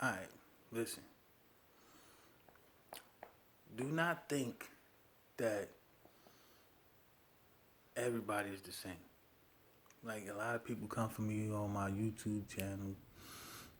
Alright, listen. Do not think that everybody is the same. Like a lot of people come for me on my YouTube channel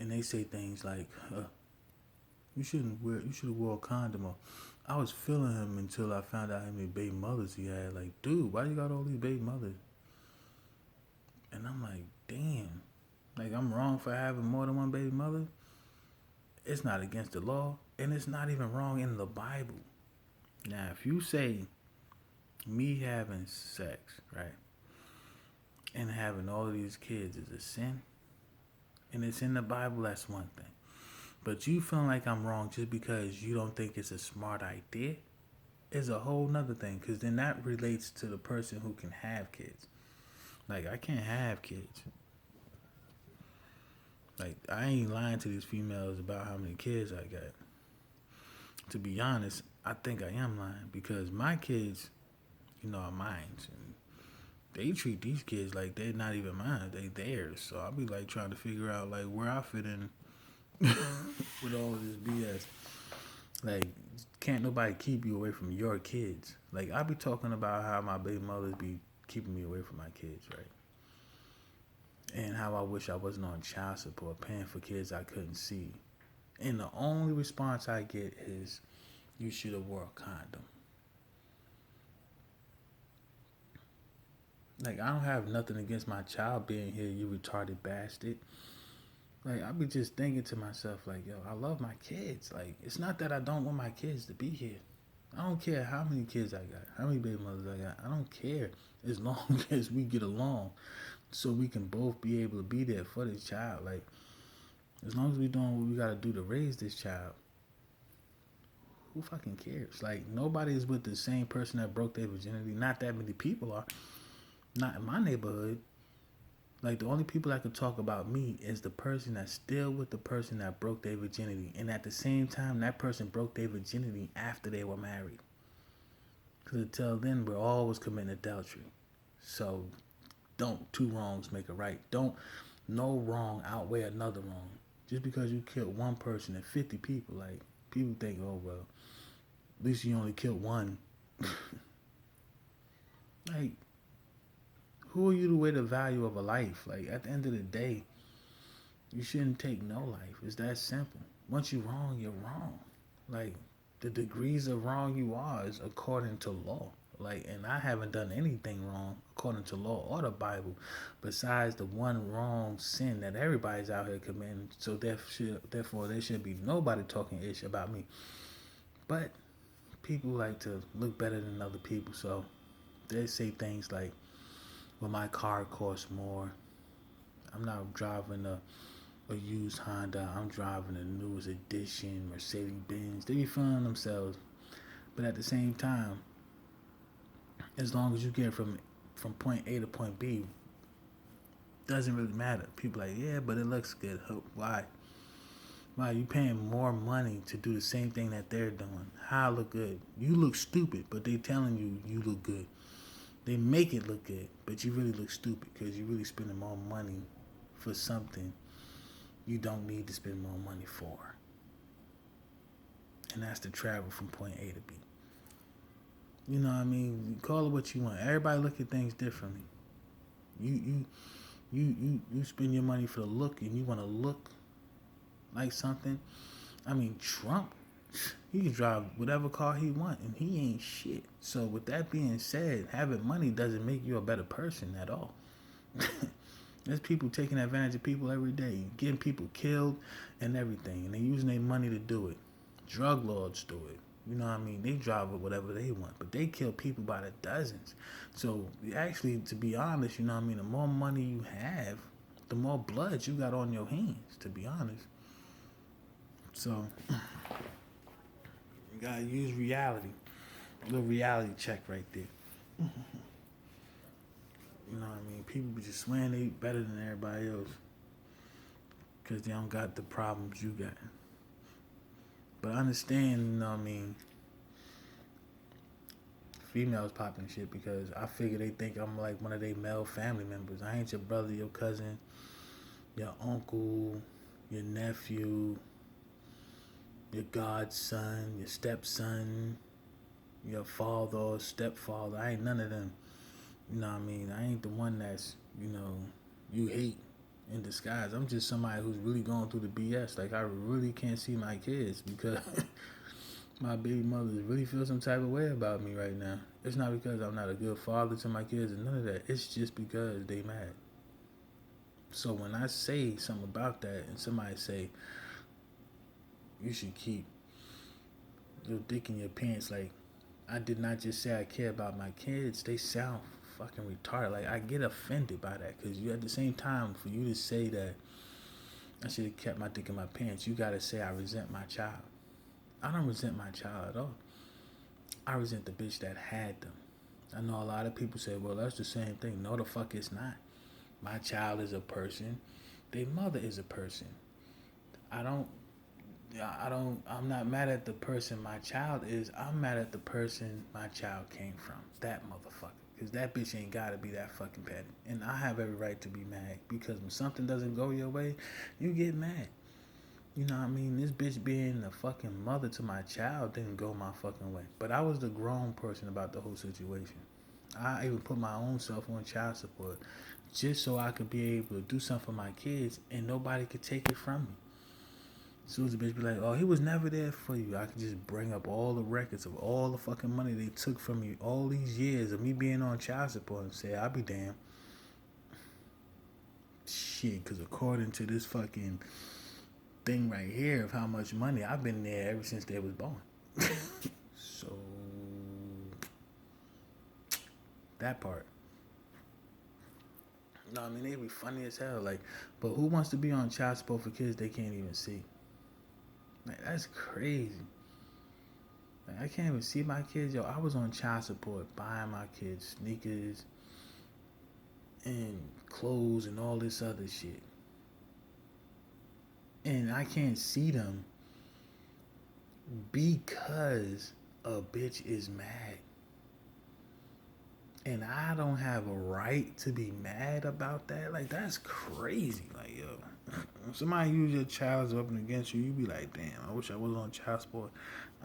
and they say things like, you should have wore a condom. Or, I was feeling him until I found out how many baby mothers he had. Like, dude, why you got all these baby mothers? And I'm like, damn. Like, I'm wrong for having more than one baby mother? It's not against the law, and it's not even wrong in the Bible. Now, if you say me having sex, right, and having all of these kids is a sin, and it's in the Bible, that's one thing. But you feeling like I'm wrong just because you don't think it's a smart idea is a whole nother thing. Because then that relates to the person who can have kids. Like, I can't have kids. Like, I ain't lying to these females about how many kids I got. To be honest, I think I am lying because my kids, are mine. And they treat these kids like they're not even mine. They theirs. So I'll be like trying to figure out like where I fit in with all of this BS. Like, can't nobody keep you away from your kids. Like, I be talking about how my baby mothers be keeping me away from my kids, right? And how I wish I wasn't on child support paying for kids I couldn't see. And the only response I get is, you should have wore a condom. Like, I don't have nothing against my child being here, you retarded bastard. Like, I be just thinking to myself, like, yo, I love my kids. Like, it's not that I don't want my kids to be here. I don't care how many kids I got, how many baby mothers I got. I don't care as long as we get along so we can both be able to be there for this child. Like, as long as we doing what we got to do to raise this child, who fucking cares? Like, nobody is with the same person that broke their virginity. Not that many people are. Not in my neighborhood. Like, the only people that can talk about me is the person that's still with the person that broke their virginity. And at the same time, that person broke their virginity after they were married. Because until then, we're always committing adultery. So, don't two wrongs make a right. Don't no wrong outweigh another wrong. Just because you killed one person and 50 people, like, people think, oh, well, at least you only killed one. Like, who are you to weigh the value of a life? Like, at the end of the day, you shouldn't take no life. It's that simple. Once you're wrong, you're wrong. Like, the degrees of wrong you are is according to law. Like, and I haven't done anything wrong according to law or the Bible, besides the one wrong sin that everybody's out here committing. So therefore, there should be nobody talking ish about me. But people like to look better than other people, so they say things like, "Well, my car costs more. I'm not driving a used Honda. I'm driving a newest edition Mercedes Benz." They be feeling themselves, but at the same time, as long as you get from point A to point B, doesn't really matter. People like, yeah, but it looks good. Why? Why you paying more money to do the same thing that they're doing? How look good? You look stupid, but they telling you look good. They make it look good, but you really look stupid because you really spending more money for something you don't need to spend more money for. And that's to travel from point A to B. You know what I mean? You call it what you want. Everybody look at things differently. You spend your money for the look and you want to look like something. I mean, Trump, he can drive whatever car he want and he ain't shit. So with that being said, having money doesn't make you a better person at all. There's people taking advantage of people every day, getting people killed and everything, and they using their money to do it. Drug lords do it. You know what I mean? They drive with whatever they want, but they kill people by the dozens. So actually, to be honest, you know what I mean? The more money you have, the more blood you got on your hands, to be honest. So you gotta use reality. A little reality check right there. You know what I mean? People be just swearing they better than everybody else because they don't got the problems you got. But I understand, you know what I mean, females popping shit because I figure they think I'm like one of their male family members. I ain't your brother, your cousin, your uncle, your nephew. your godson, your stepson, your father or stepfather. I ain't none of them. You know what I mean? I ain't the one that's, you hate in disguise. I'm just somebody who's really going through the BS. Like, I really can't see my kids because my baby mothers really feel some type of way about me right now. It's not because I'm not a good father to my kids and none of that. It's just because they mad. So when I say something about that and somebody say, you should keep your dick in your pants, like, I did not just say I care about my kids. They sound fucking retarded. Like, I get offended by that because you, at the same time, for you to say that I should have kept my dick in my pants, you gotta say I resent my child. I don't resent my child at all. I resent the bitch that had them. I know a lot of people say, well, that's the same thing. No, the fuck it's not. My child is a person. Their mother is a person. I don't, I'm not mad at the person my child is. I'm mad at the person my child came from. That motherfucker. Because that bitch ain't gotta be that fucking petty. And I have every right to be mad. Because when something doesn't go your way, you get mad. You know what I mean? This bitch being the fucking mother to my child didn't go my fucking way. But I was the grown person about the whole situation. I even put my own self on child support just so I could be able to do something for my kids and nobody could take it from me. As soon as the bitch be like, oh, he was never there for you, I could just bring up all the records of all the fucking money they took from me all these years of me being on child support and say, I'll be damned. Shit, because according to this fucking thing right here of how much money, I've been there ever since they was born. So, that part. No, I mean, they be funny as hell. Like, but who wants to be on child support for kids they can't even see? Like, that's crazy. Like, I can't even see my kids. Yo, I was on child support buying my kids sneakers and clothes and all this other shit. And I can't see them because a bitch is mad. And I don't have a right to be mad about that. Like, that's crazy. Like, yo, if somebody use your child's weapon against you, you be like, damn, I wish I was on child support.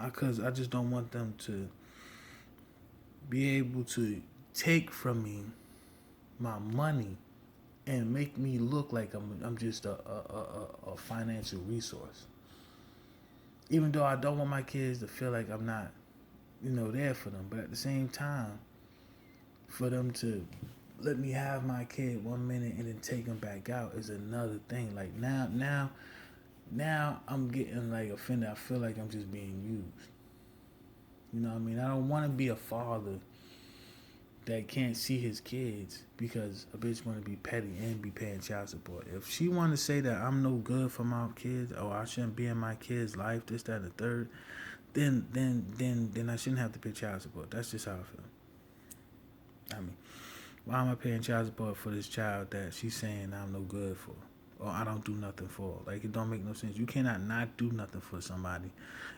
Because I just don't want them to be able to take from me my money and make me look like I'm just a financial resource. Even though I don't want my kids to feel like I'm not, there for them. But at the same time, for them to let me have my kid 1 minute and then take him back out is another thing. Like now I'm getting like offended. I feel like I'm just being used. You know what I mean? I don't want to be a father that can't see his kids because a bitch want to be petty and be paying child support. If she want to say that I'm no good for my kids or I shouldn't be in my kids' life, this, that, and the third, then I shouldn't have to pay child support. That's just how I feel. I mean, why am I paying child support for this child that she's saying I'm no good for? Or I don't do nothing for. Like, it don't make no sense. You cannot not do nothing for somebody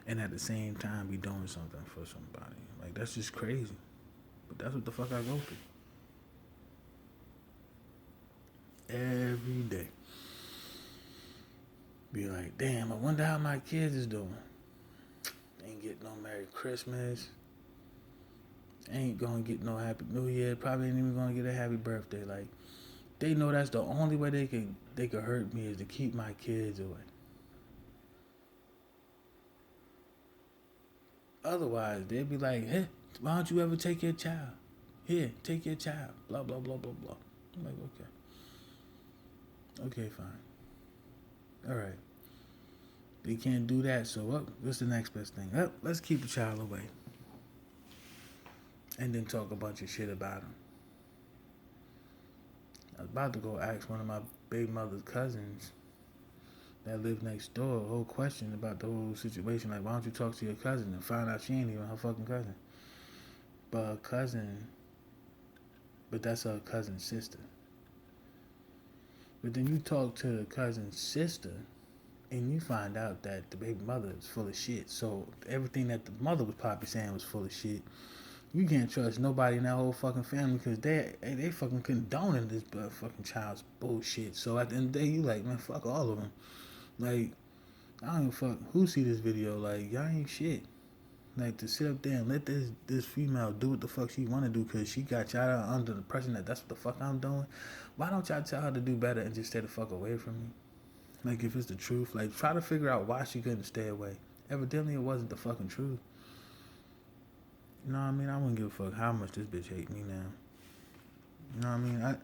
and at the same time be doing something for somebody. Like, that's just crazy. But that's what the fuck I go through. Every day. Be like, damn, I wonder how my kids is doing. Ain't get no Merry Christmas. Ain't gonna get no Happy New Year. Probably ain't even gonna get a Happy Birthday. Like, they know that's the only way they could hurt me is to keep my kids away. Otherwise, they'd be like, hey, why don't you ever take your child? Here, take your child. Blah, blah, blah, blah, blah. I'm like, okay. Okay, fine. All right. They can't do that, so what's the next best thing? Let's keep the child away. And then talk a bunch of shit about him. I was about to go ask one of my baby mother's cousins that lived next door a whole question about the whole situation. Like, why don't you talk to your cousin and find out she ain't even her fucking cousin? But her cousin, but that's her cousin's sister. But then you talk to the cousin's sister and you find out that the baby mother is full of shit. So everything that the mother was probably saying was full of shit. You can't trust nobody in that whole fucking family because they fucking condoning this fucking child's bullshit. So at the end of the day, you like, man, fuck all of them. Like, I don't give a fuck who see this video. Like, y'all ain't shit. Like, to sit up there and let this female do what the fuck she want to do because she got y'all under the impression that that's what the fuck I'm doing. Why don't y'all tell her to do better and just stay the fuck away from me? Like, if it's the truth, like, try to figure out why she couldn't stay away. Evidently, it wasn't the fucking truth. You know what I mean? I wouldn't give a fuck how much this bitch hate me now. You know what I mean?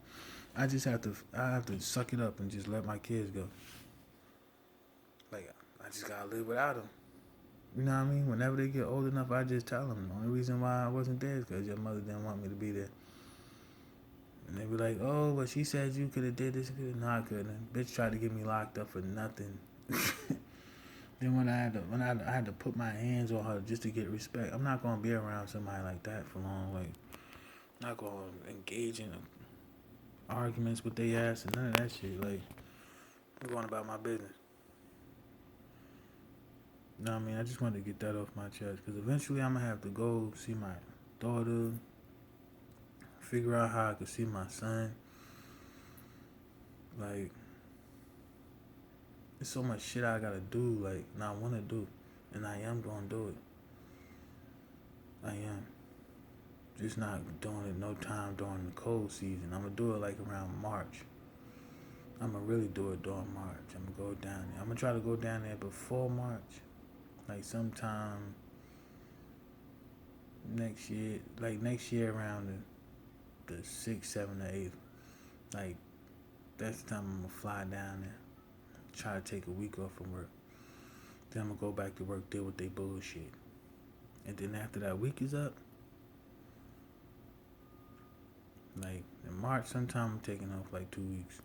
I just have to, I have to suck it up and just let my kids go. Like, I just gotta live without them. You know what I mean? Whenever they get old enough, I just tell them. The only reason why I wasn't there is because your mother didn't want me to be there. And they be like, oh, but she said you could have did this. No, I couldn't. Bitch tried to get me locked up for nothing. Then when I had to put my hands on her just to get respect, I'm not gonna be around somebody like that for long. Like, I'm not gonna engage in arguments with their ass and none of that shit. Like, I'm going about my business. You know what I mean? I just wanted to get that off my chest because eventually I'm gonna have to go see my daughter, figure out how I could see my son. Like, there's so much shit I gotta do, like, and I wanna do, and I am gonna do it. I am. Just not doing it no time during the cold season. I'm gonna do it like around March. I'm gonna really do it during March. I'm gonna go down there. I'm gonna try to go down there before March, like sometime next year, like next year around the 6th, 7th, or 8th. Like, that's the time I'm gonna fly down there. Try to take a week off from work. Then I'm gonna go back to work, deal with their bullshit. And then after that week is up, like in March sometime, I'm taking off like 2 weeks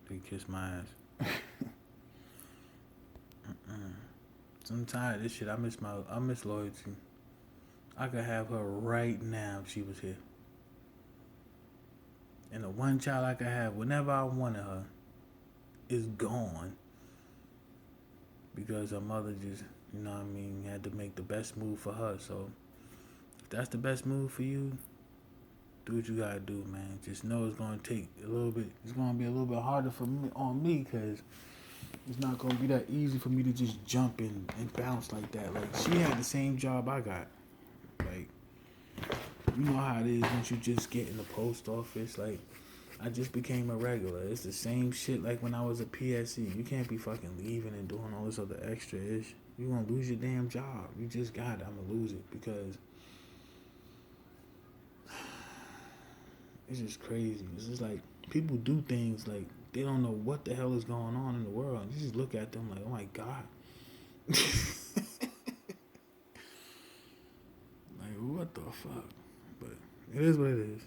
to kiss my ass. So I'm tired of this shit. I miss loyalty. I could have her right now if she was here. And the one child I could have whenever I wanted her is gone. Because her mother just, you know what I mean, had to make the best move for her. So if that's the best move for you, do what you gotta do, man. Just know it's gonna take a little bit. It's gonna be a little bit harder for me on me because it's not gonna be that easy for me to just jump in and bounce like that. Like, she had the same job I got. Like, you know how it is once you just get in the post office. Like, I just became a regular. It's the same shit like when I was a PSC. You can't be fucking leaving and doing all this other extra ish. You gonna lose your damn job. You just got it. I'm gonna lose it because it's just crazy. It's just like people do things like they don't know what the hell is going on in the world. You just look at them like, oh my God. Like, what the fuck? But it is what it is.